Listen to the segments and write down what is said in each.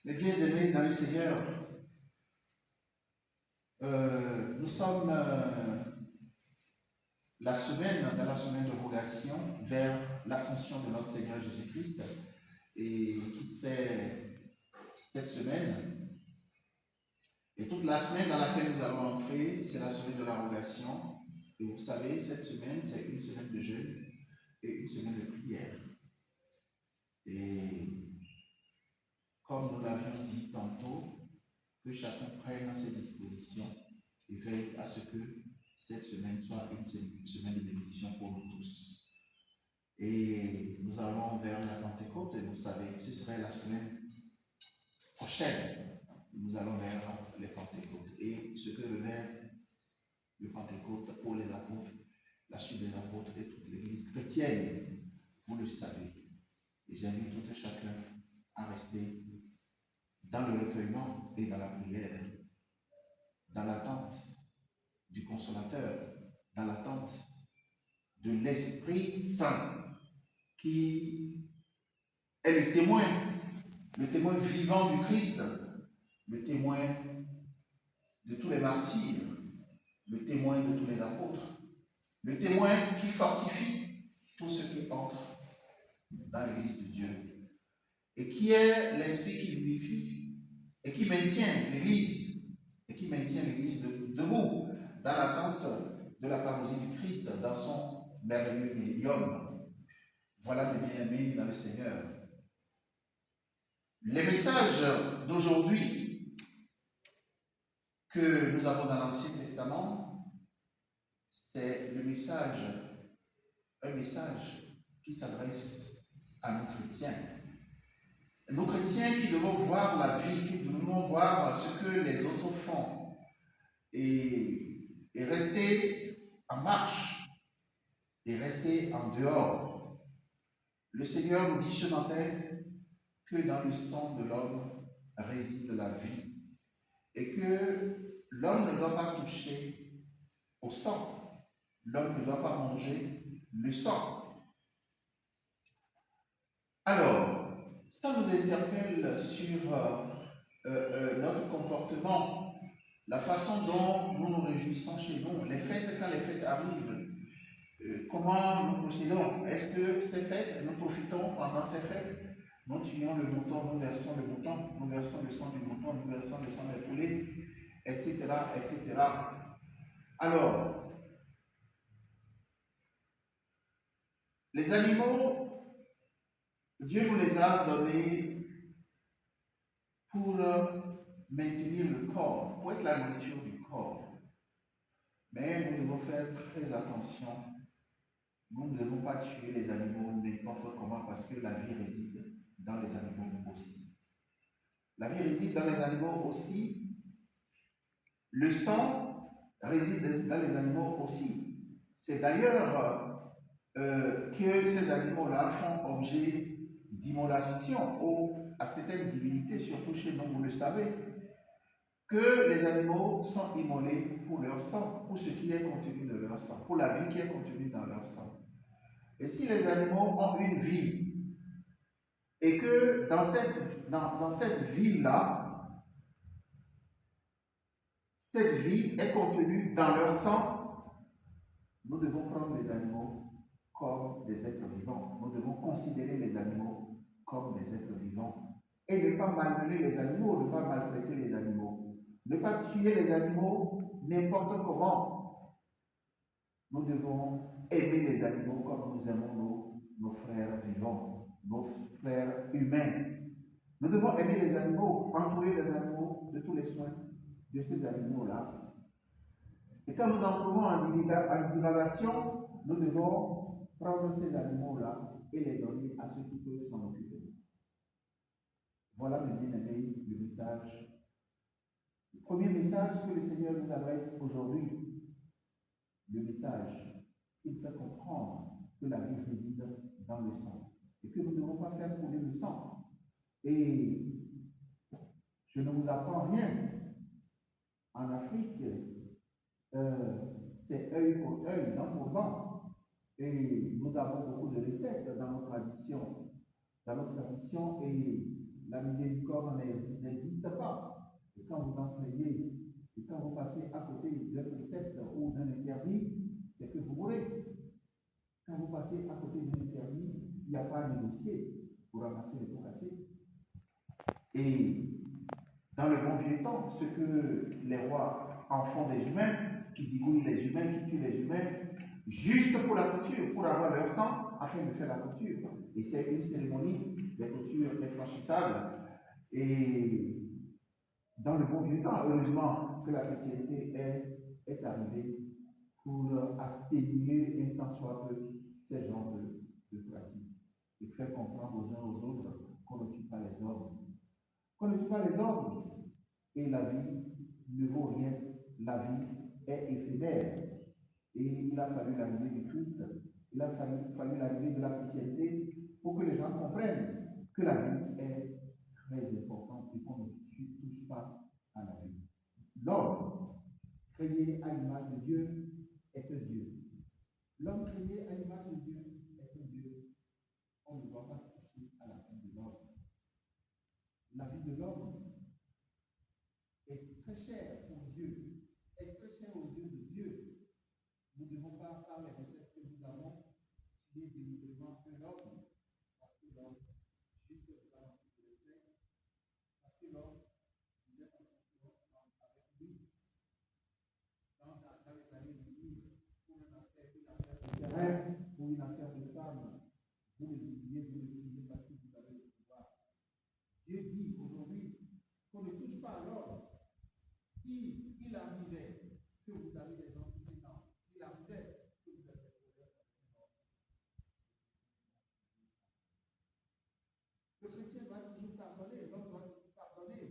Les bien-aimés dans le Seigneur, nous sommes dans la semaine de rogation vers l'ascension de notre Seigneur Jésus-Christ, et qui se fait cette semaine. Et toute la semaine dans laquelle nous allons entrer, c'est la semaine de la rogation. Et vous savez, cette semaine, c'est une semaine de jeûne et une semaine de prière. Et comme nous l'avions dit tantôt, que chacun prenne ses dispositions et veille à ce que cette semaine soit une semaine de bénédiction pour nous tous. Et nous allons vers la Pentecôte, et vous savez que ce serait la semaine prochaine. Nous allons vers les Pentecôtes. Et ce que revêt le Pentecôte pour les apôtres, la suite des apôtres et toute l'Église chrétienne, vous le savez. Et j'invite tout et chacun à rester dans le recueillement et dans la prière, dans l'attente du Consolateur, dans l'attente de l'Esprit Saint, qui est le témoin vivant du Christ, le témoin de tous les martyrs, le témoin de tous les apôtres, le témoin qui fortifie tous ceux qui entrent dans l'Église de Dieu, et qui est l'Esprit qui vivifie et qui maintient l'Église, debout dans l'attente de la parousie du Christ dans son merveilleux médium. Voilà, mes bien-aimés dans le Seigneur. Les messages d'aujourd'hui que nous avons dans l'Ancien Testament, c'est un message qui s'adresse à nous chrétiens. Nous chrétiens qui devons voir la vie, qui devons voir ce que les autres font et rester en marche et rester en dehors. Le Seigneur nous dit ce matin que dans le sang de l'homme réside la vie et que l'homme ne doit pas toucher au sang, l'homme ne doit pas manger le sang. Alors, ça nous interpelle sur notre comportement, la façon dont nous nous réjouissons chez nous, les fêtes, quand les fêtes arrivent, comment nous procédons. Est-ce que ces fêtes, nous profitons pendant ces fêtes? Nous tuons le mouton, nous versons le mouton, nous versons le sang du mouton, nous versons le sang des poulets, etc., etc. Alors, les animaux, Dieu nous les a donnés pour maintenir le corps, pour être la nourriture du corps. Mais nous devons faire très attention. Nous ne devons pas tuer les animaux n'importe comment, parce que la vie réside dans les animaux aussi. La vie réside dans les animaux aussi. Le sang réside dans les animaux aussi. C'est d'ailleurs que ces animaux-là font objet d'immolation à certaines divinités, surtout chez nous, vous le savez, que les animaux sont immolés pour leur sang, pour ce qui est contenu de leur sang, pour la vie qui est contenue dans leur sang. Et si les animaux ont une vie, et que dans cette vie-là, cette vie est contenue dans leur sang, nous devons prendre les animaux comme des êtres vivants. Nous devons considérer les animaux comme des êtres vivants. Et ne pas malmener les animaux, ne pas maltraiter les animaux. Ne pas tuer les animaux n'importe comment. Nous devons aimer les animaux comme nous aimons nos frères vivants, nos frères humains. Nous devons aimer les animaux, entourer les animaux de tous les soins de ces animaux-là. Et quand nous en trouvons en divagation, nous devons prendre ces animaux-là et les donner à ceux qui peuvent s'en occuper. Voilà, mes bien-aimés, le message. Le premier message que le Seigneur nous adresse aujourd'hui, le message qui nous fait comprendre que la vie réside dans le sang et que nous ne devons pas faire couler le sang. Et je ne vous apprends rien. En Afrique, c'est œil pour œil, dent pour dent. Et nous avons beaucoup de recettes dans nos traditions. Et la miséricorde n'existe pas. Et quand vous enfreignez, et quand vous passez à côté d'un précepte ou d'un interdit, c'est que vous mourrez. Quand vous passez à côté d'un interdit, il n'y a pas à négocier pour ramasser les pots cassés. Et dans le bon vieux temps, ce que les rois en font des humains, qui zigouillent les humains, qui tuent les humains, juste pour la couture, pour avoir leur sang, afin de faire la couture. Et c'est une cérémonie, les coutures infranchissables. Et dans le bon vieux temps, heureusement que la chrétienté est arrivée pour atténuer un tant soit peu ces genres de pratiques et faire comprendre aux uns aux autres qu'on ne tue pas les hommes. Qu'on ne tue pas les hommes. Et la vie ne vaut rien. La vie est éphémère. Et il a fallu l'arrivée du Christ, il a fallu l'arrivée de la chrétienté pour que les gens comprennent que la vie est très importante et qu'on ne touche pas à la vie. L'homme, créé à l'image de Dieu, est un Dieu. L'homme créé à l'image de Dieu est un Dieu. On ne doit pas toucher à la vie de l'homme. La vie de l'homme est très chère pour Dieu, est très chère aux yeux de Dieu. Nous ne devons pas faire les recettes que nous avons tuer délibérément un homme, parce que l'homme, juste dans le respect, parce que l'homme, il est en concurrence avec lui. Dans les années de livre, pour une affaire de terrain, pour une affaire de femme, vous les oubliez, vous les oubliez parce que vous avez le pouvoir. Dieu dit aujourd'hui qu'on ne touche pas à l'homme. Si il arrivait que vous avez des antécédents, il arrivait que vous avez des problèmes avec l'homme. Le chrétien doit toujours pardonner, l'homme doit toujours pardonner.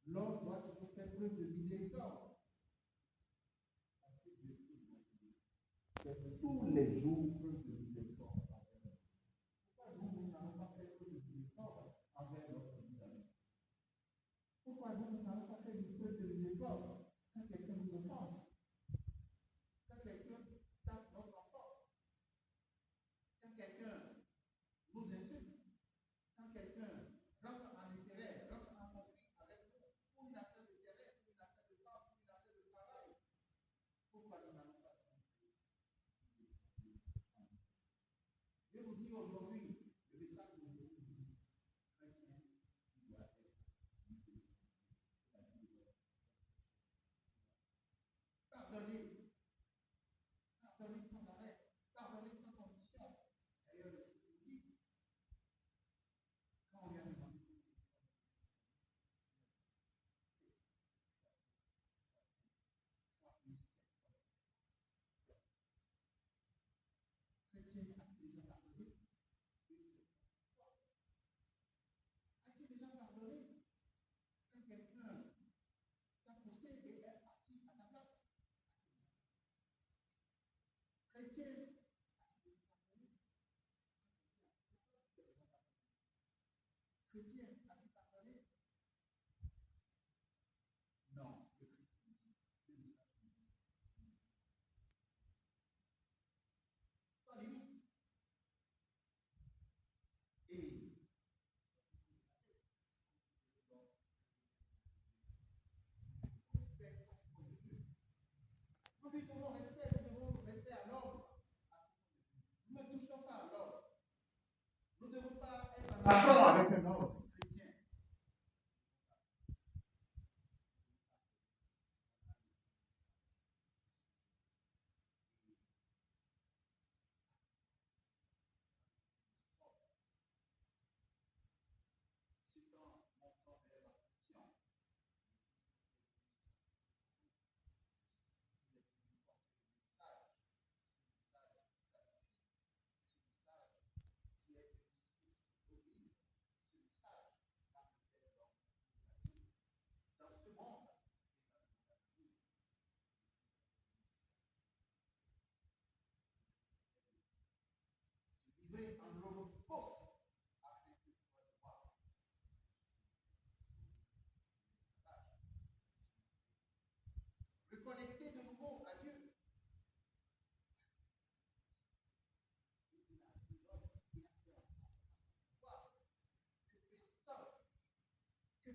L'homme doit toujours faire preuve de miséricorde. Parce que Dieu fait tous les jours preuve de miséricorde envers nous. Pourquoi nous n'allons pas faire preuve de miséricorde envers notre ami? Pourquoi nous n'allons pas faire preuve de miséricorde quand quelqu'un nous offense? Quand quelqu'un tape notre enfant? Quand quelqu'un nous insulte? Quand quelqu'un rentre en intérêt, rentre en conflit avec nous, pour une affaire de terrain, pour une affaire de temps, pour une affaire de travail, pourquoi nous n'allons pas faire? Je vous dis aujourd'hui, le message de Dieu dit, chrétien, il doit être libéré. Pardonnez, pardonnez sans arrêt, pardonnez sans condition. D'ailleurs, le Christ dit, quand on vient demander chrétien, as-tu déjà pardonné? As-tu déjà pardonné quand quelqu'un t'a poussé et est assis à ta place? Chrétien, chrétien, as-tu pardonné? Non, le Christ dit, le message dit, sans limite. Et nous lui devons respect, nous devons rester à l'homme. Nous ne touchons pas à l'homme. Nous ne devons pas être en affront avec un homme chrétien.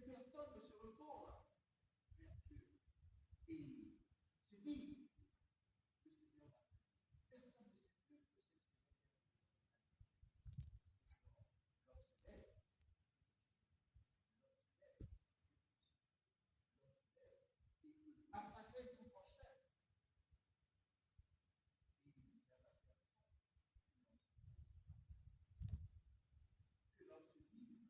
personne ne se retourne vers Dieu et se dit, le Seigneur va faire. Personne ne sait plus que c'est le Seigneur. Alors, l'homme se lève, et massacrer son prochain. Et il dit à la personne que l'homme se livre.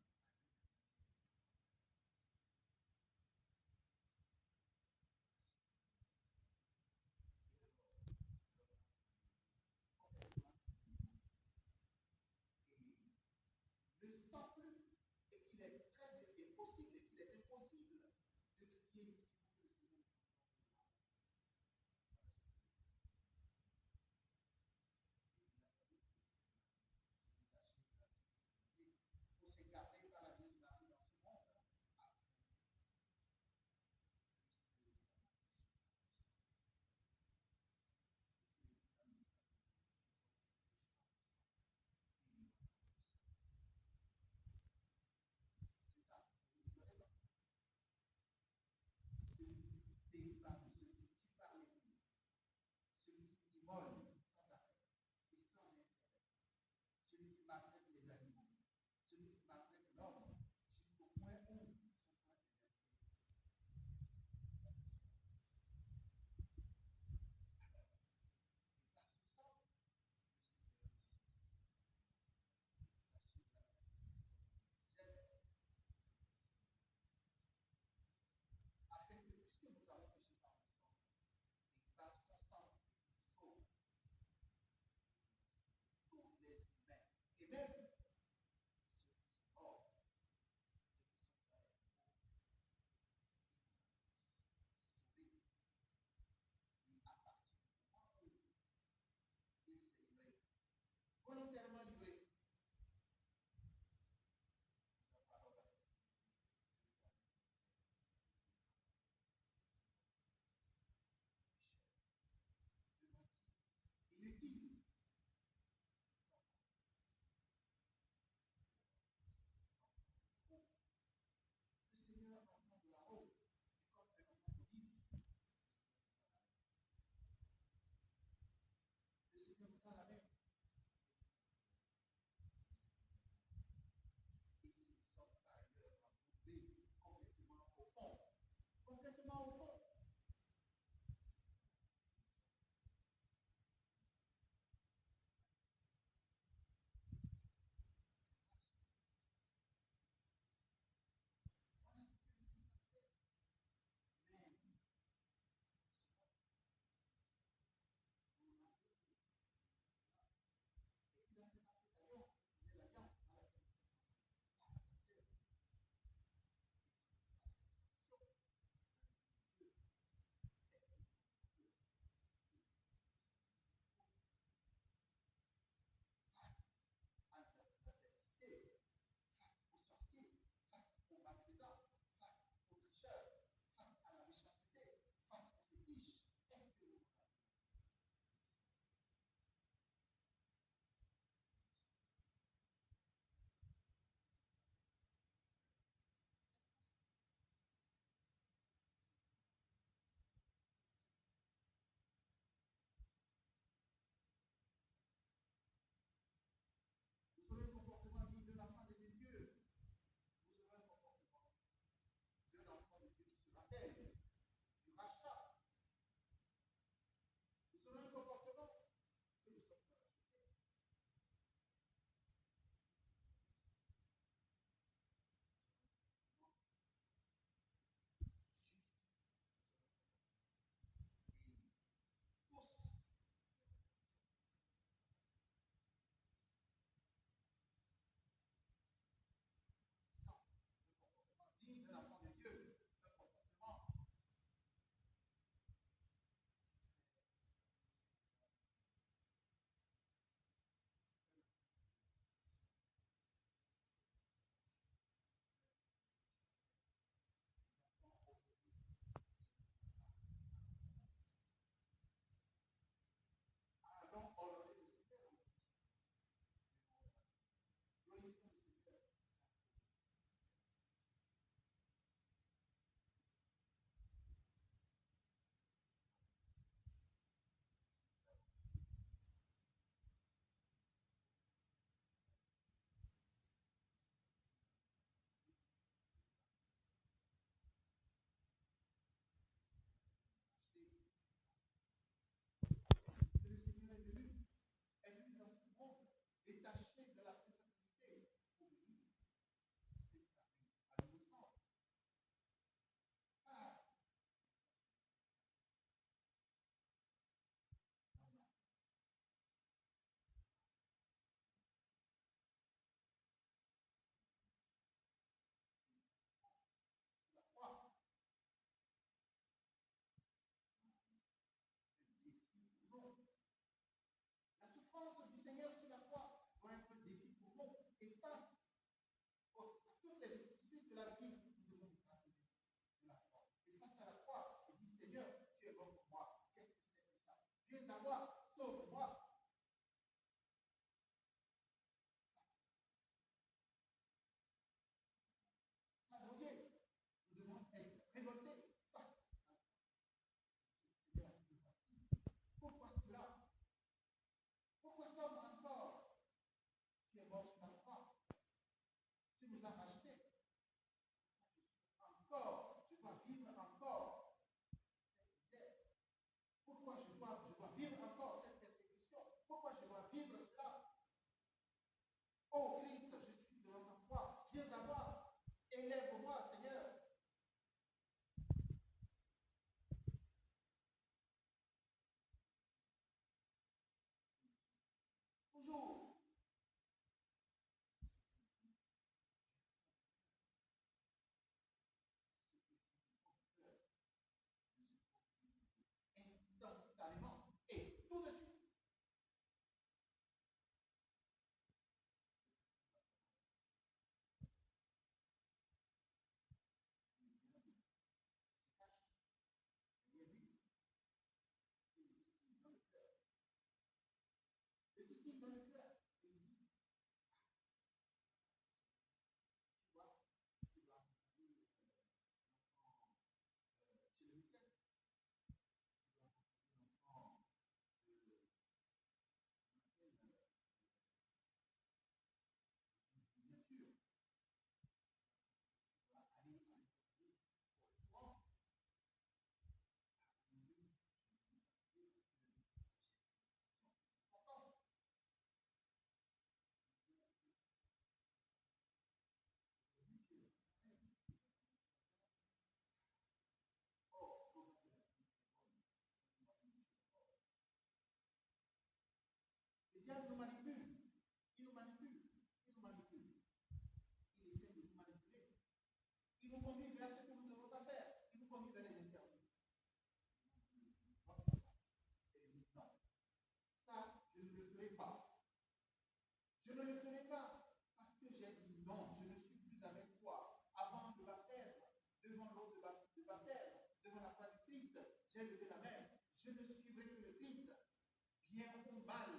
bien ou mal,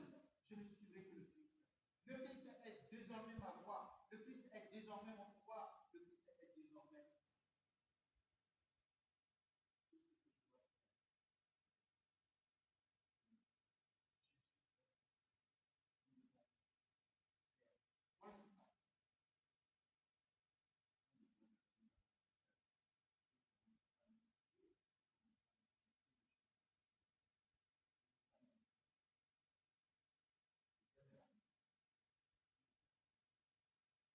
je ne suivrai que le Christ. Le Christ est désormais ma voix. Le Christ est désormais mon pouvoir. Le Christ est désormais tout ce que je dois faire. Nous devons faire quoi qu'il fasse. Nous devons faire.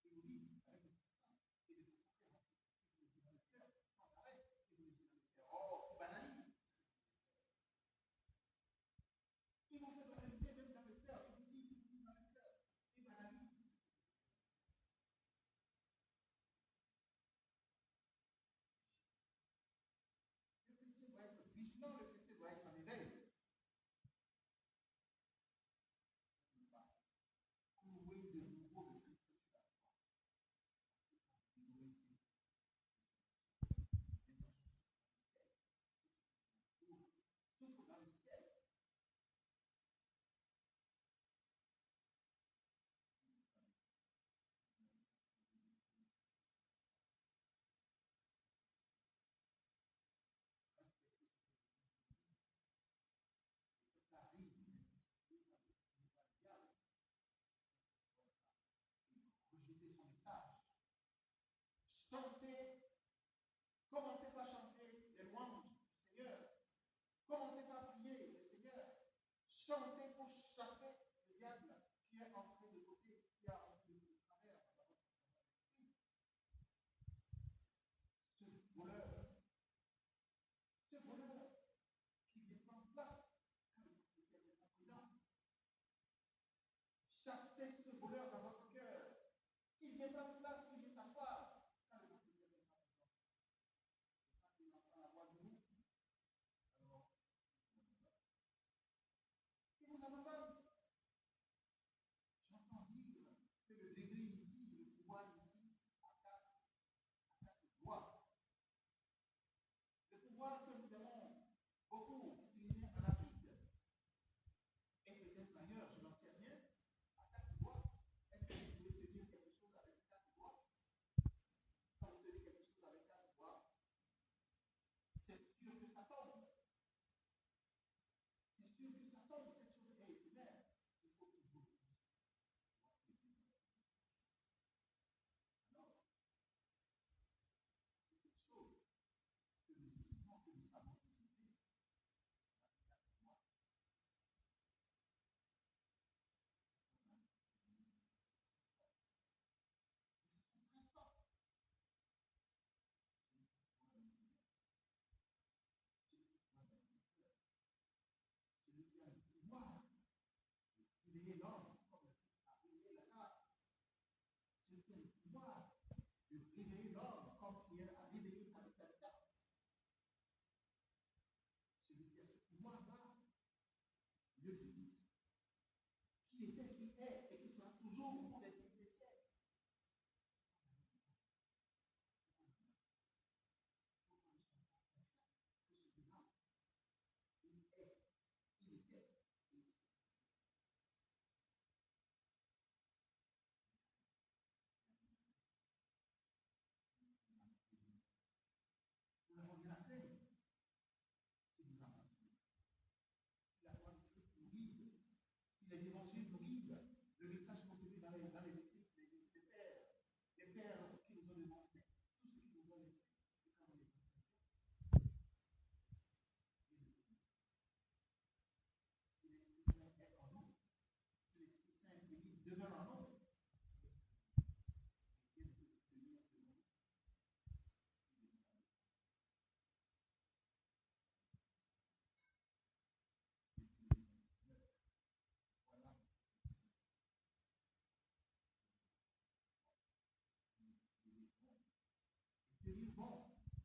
Et vous dites avec une puissance et de façon très rapide, et vous le dites dans le cœur, sans arrêt, et vous le dites dans le cœur. Oh, il banalise. Il vous fait banaliser même dans le cœur, il vous dit dans le cœur, il banalise. Le chrétien doit être vigilant, le chrétien doit être en éveil. Clouer de nouveau le Christ sur la croix. Parce que quand vous nourrissez, les anges souffrent dans le ciel. Ça arrive, rejeter son message. Chantez, commencez par chanter les louanges du Seigneur. Commencez par prier le Seigneur. Chantez pour chasser le diable qui est entré de côté, qui a entré de travers dans votre esprit. Ce voleur qui vient prendre place quand le propriétaire n'est pas présent. Chassez ce voleur dans votre cœur. Qui vient prendre place, qui vient s'asseoir quand le propriétaire n'est pas présent. Et quand il entend la voix de nous, alors il vous abandonne. J'entends dire que le degré ici, le pouvoir ici, attaque le droit. Le pouvoir que nous avons beaucoup utilisé en Afrique, et peut-être ailleurs, je n'en sais rien, attaque le droit. Est-ce que vous pouvez tenir quelque chose avec attaque le droit? Quand vous tenez quelque chose avec attaque le droit, c'est sûr que ça tombe. C'est sûr que ça tombe, cette chose est éphémère. Il faut toujours. Alors, c'est quelque chose que nous utilisons, que nous savons utiliser. Celui qui a le pouvoir de réveiller l'homme, comme le Christ a réveillé la table. Celui qui a le pouvoir de réveiller l'homme, comme Pierre a réveillé avec la table. Celui qui a ce pouvoir-là, le Christ, qui était, qui est et qui sera toujours pour des siècles des siècles. Pourquoi ne sommes pas conscients que celui-là, il est, il était, et il est. Nous l'avons bien appris. Si nous avons appris. Si la foi de Christ nous guide, si les évangiles nous guident, le message contenu dans les écrits les pères qui nous ont demandé, tout ce qui nous ont laissé, et quand on les a si l'Esprit Saint est en nous, si l'Esprit Saint demeure en nous, et qu'il peut tenir de nous. Voilà. Tenir bon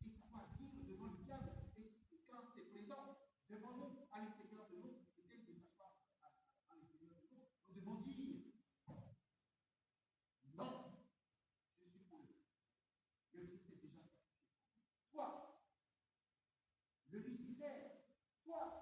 et savoir dire devant le diable, et quand c'est présent devant nous, à l'intérieur de nous, et c'est de s'asseoir à l'intérieur de nous, nous devons dire non, je suis pour le Christ. Le Christ est déjà sacrifié pour nous. Toi, le Lucifer, toi,